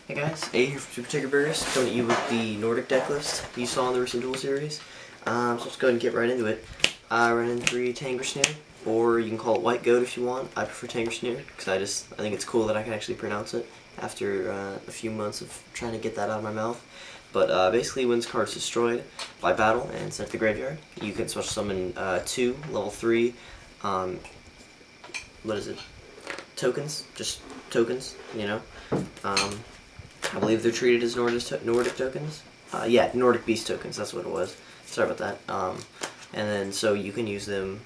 Hey guys, A here from Super Tiger Burgers, coming at you with the Nordic deck list you saw in the recent duel series. So let's go ahead and get right into it. I run in 3 Tanger Snare, or you can call it White Goat if you want. I prefer Tanger Snare, because I think it's cool that I can actually pronounce it after a few months of trying to get that out of my mouth. But basically, when this card is destroyed by battle and sent to the graveyard, you can special summon 2 level 3, what is it? Tokens? Just tokens, you know? I believe they're treated as Nordic tokens. Yeah, Nordic Beast tokens, that's what it was. Sorry about that. And then, so you can use them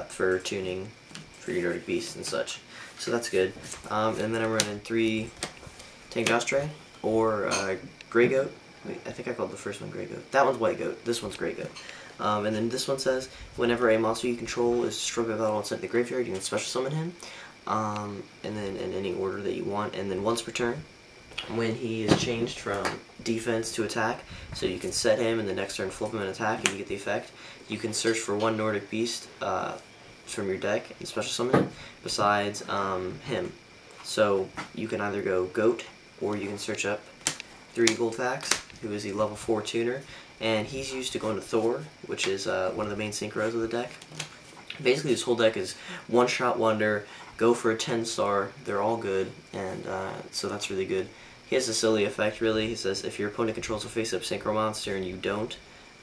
for tuning for your Nordic Beasts and such. So that's good. And then I'm running 3 Tangostre, or Grey Goat. Wait, I think I called the first one Grey Goat. That one's White Goat, this one's Grey Goat. And then this one says, whenever a monster you control is destroyed by battle and sent to the graveyard, you can special summon him. And then in any order that you want. And then once per turn, when he is changed from defense to attack, so you can set him and the next turn flip him and attack and you get the effect, you can search for 1 Nordic Beast from your deck and special summon it besides him. So you can either go Goat, or you can search up 3 Goldfax, who is a level 4 tuner, and he's used to go into Thor, which is one of the main synchros of the deck. Basically this whole deck is one-shot wonder, go for a 10-star, they're all good, and so that's really good. He has a silly effect, really. He says, if your opponent controls a face-up synchro monster and you don't,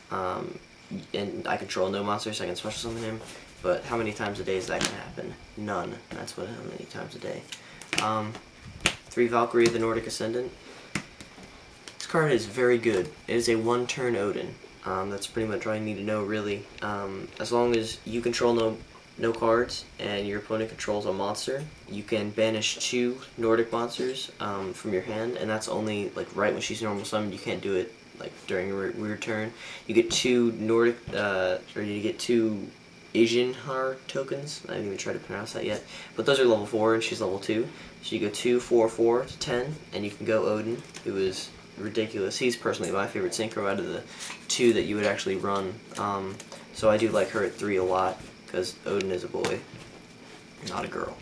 and I control no monsters, so I can special summon him, but how many times a day is that going to happen? None. That's how many times a day. 3 Valkyrie of the Nordic Ascendant. This card is very good. It is a 1-turn Odin. That's pretty much all you need to know, really. As long as you control no cards and your opponent controls a monster, you can banish 2 Nordic monsters from your hand, and that's only like right when she's normal summoned. You can't do it like during a weird turn. You get 2 Nordic, or you get 2 Asian Har tokens. I didn't even try to pronounce that yet, but those are level 4 and she's level 2. So you go 2, 4, 4 to 10, and you can go Odin, who is ridiculous. He's personally my favorite synchro out of the 2 that you would actually run. So I do like her at 3 a lot, because Odin is a boy, not a girl.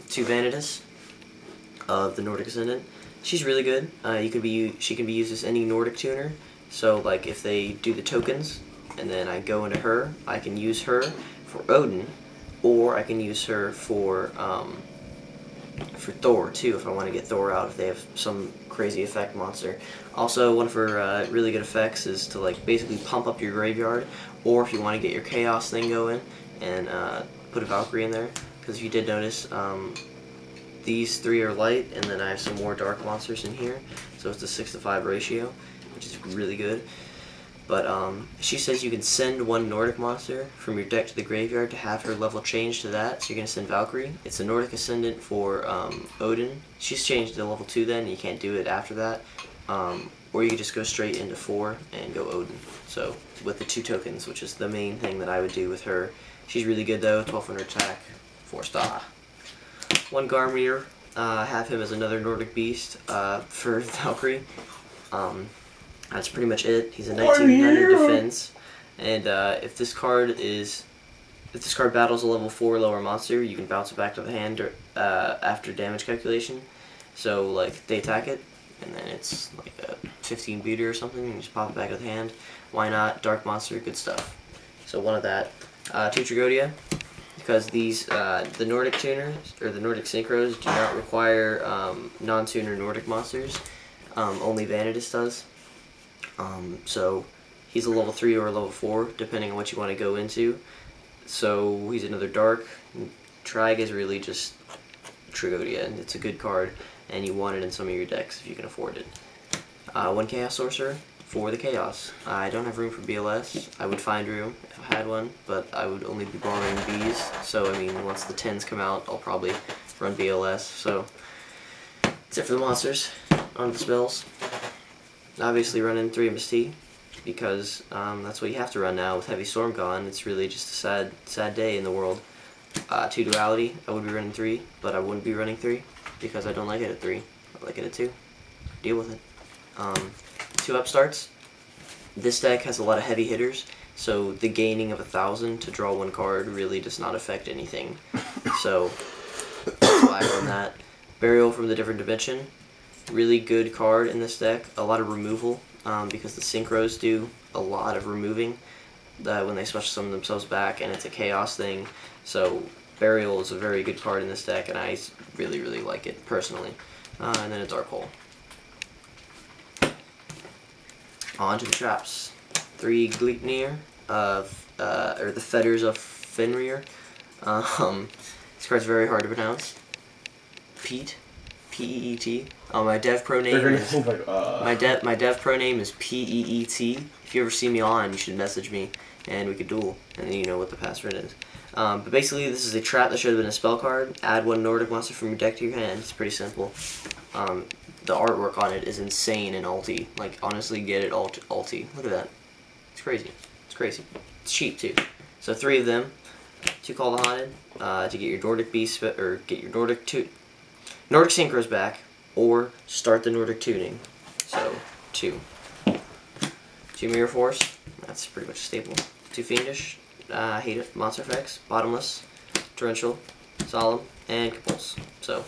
2 Vanitas of the Nordic Ascendant. She's really good. She can be used as any Nordic tuner. So like if they do the tokens, and then I go into her, I can use her for Odin, or I can use her for Thor too, if I want to get Thor out if they have some crazy effect monster. Also, one of her really good effects is to like basically pump up your graveyard, or if you want to get your chaos thing going and put a Valkyrie in there, because if you did notice, these 3 are light, and then I have some more dark monsters in here, so it's a 6-to-5 ratio, which is really good. But she says you can send 1 Nordic monster from your deck to the graveyard to have her level change to that, so you're going to send Valkyrie. It's a Nordic Ascendant for Odin. She's changed to level 2 then, you can't do it after that. Or you can just go straight into 4 and go Odin. So, with the 2 tokens, which is the main thing that I would do with her. She's really good though, 1200 attack, 4-star. 1 Garmir, have him as another Nordic Beast for Valkyrie. That's pretty much it. He's a 1900 defense, and if this card battles a level 4 lower monster, you can bounce it back to the hand after damage calculation. So like they attack it, and then it's like a 15 beater or something, and you just pop it back to the hand. Why not? Dark monster, good stuff. So 1 of that. 2 Tragodia, because these the Nordic tuners or the Nordic synchros do not require non-tuner Nordic monsters. Only Vanitas does. So he's a level 3 or a level 4, depending on what you want to go into. So he's another dark. Trag is really just Tragodia, and it's a good card, and you want it in some of your decks if you can afford it. 1 Chaos Sorcerer for the Chaos. I don't have room for BLS. I would find room if I had one, but I would only be borrowing Bs. So I mean, once the 10s come out, I'll probably run BLS. So that's it for the monsters. On the spells. Obviously running 3 MST, because that's what you have to run now with Heavy Storm gone. It's really just a sad day in the world. 2 Duality, I would be running 3, but I wouldn't be running 3, because I don't like it at 3. I like it at 2. Deal with it. 2 Upstarts. This deck has a lot of heavy hitters, so the gaining of 1,000 to draw 1 card really does not affect anything. So that's why I run that. Burial from the Different Dimension. really good card in this deck. A lot of removal, because the synchros do a lot of removing when they special summon themselves back, and it's a chaos thing. So Burial is a very good card in this deck, and I really, really like it personally. And then a Dark Hole. On to the traps. 3 Gleipnir or the Fetters of Fenrir. This card's very hard to pronounce. Pete, P-E-E-T. My dev pro name is my dev pro name is P-E-E-T. If you ever see me on, you should message me and we could duel, and then you know what the password is. But basically, this is a trap that should have been a spell card. Add 1 Nordic monster from your deck to your hand. It's pretty simple. The artwork on it is insane and ulti. Like, honestly, get it ulti. Look at that. It's crazy. It's crazy. It's cheap too. So 3 of them to Call the Haunted to get your Nordic Beast or get your Nordic Synchros back, or start the Nordic tuning. So 2 Mirror Force. That's pretty much a staple. 2 Fiendish. Hate it. Monster effects. Bottomless, Torrential, Solemn, and Compulse. So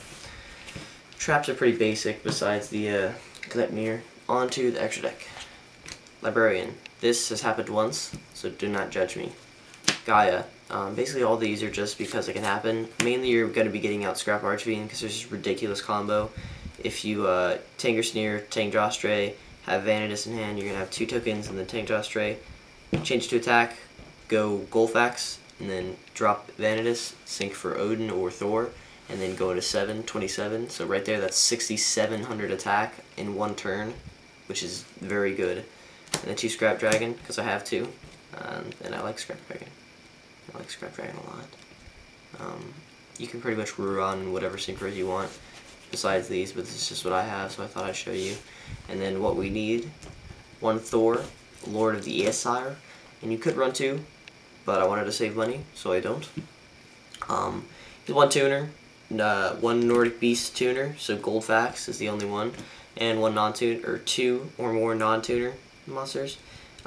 traps are pretty basic besides the Gleipnir. On to the extra deck. Librarian. This has happened once, so do not judge me. Gaia. Basically all these are just because it can happen. Mainly you're going to be getting out Scrap Archfiend because there's this ridiculous combo. If you Tanger Sneer, Tang Jostray, have Vanitas in hand, you're going to have 2 tokens and then Tang Jostray. Change to attack, go Golfax, and then drop Vanitas, sync for Odin or Thor, and then go into 27. So right there, that's 6,700 attack in 1 turn, which is very good. And then 2 Scrap Dragon, because I have 2, and I like Scrap Dragon. I like Scrap Dragon a lot. You can pretty much run whatever synchros you want besides these, but this is just what I have, so I thought I'd show you. And then what we need, 1 Thor, Lord of the Aesir, and you could run 2, but I wanted to save money, so I don't. 1 tuner, 1 Nordic Beast tuner, so Goldfax is the only one, and 1 non-tuner, or 2 or more non-tuner monsters.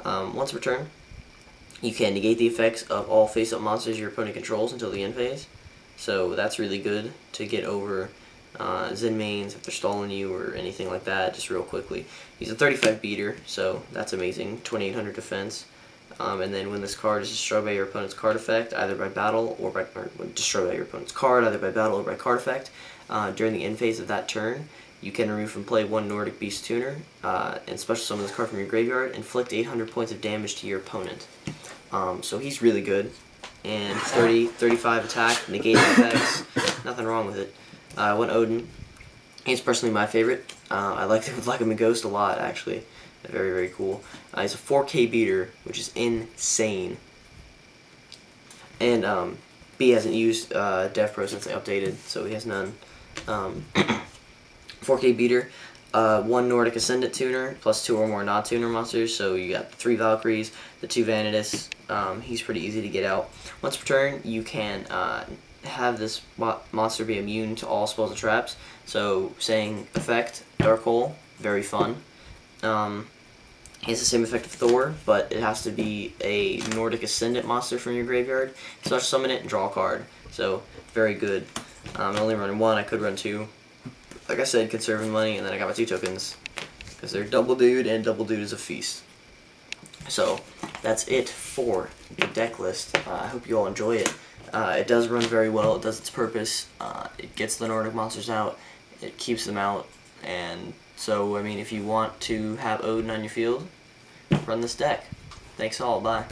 Once per turn, you can negate the effects of all face-up monsters your opponent controls until the end phase. So that's really good to get over Zen mains if they're stalling you or anything like that just real quickly. He's a 35 beater, so that's amazing. 2800 defense. And then when this card is destroyed by your opponent's card effect, either by battle or destroyed by your opponent's card, either by battle or by card effect, during the end phase of that turn, you can remove from play 1 Nordic Beast Tuner and special summon this card from your graveyard. Inflict 800 points of damage to your opponent. So he's really good. And 35 attack, negate effects, nothing wrong with it. 1 Odin. He's personally my favorite. I like him in Ghost a lot, actually. Very, very cool. He's a 4K beater, which is insane. And B hasn't used Dev Pro since they updated, so he has none. 4K beater, 1 Nordic Ascendant tuner, plus 2 or more non-tuner monsters, so you got 3 Valkyries, the 2 Vanitas. He's pretty easy to get out. Once per turn, you can have this monster be immune to all spells and traps, so saying effect, Dark Hole, very fun. He has the same effect of Thor, but it has to be a Nordic Ascendant monster from your graveyard. Special summon it and draw a card. So, very good. I'm only running 1, I could run 2. Like I said, conserving money, and then I got my 2 tokens. Because they're Double Dude, and Double Dude is a feast. So, that's it for the deck list. I hope you all enjoy it. It does run very well, it does its purpose. It gets the Nordic monsters out, it keeps them out, and so, I mean, if you want to have Odin on your field, run this deck. Thanks all, bye.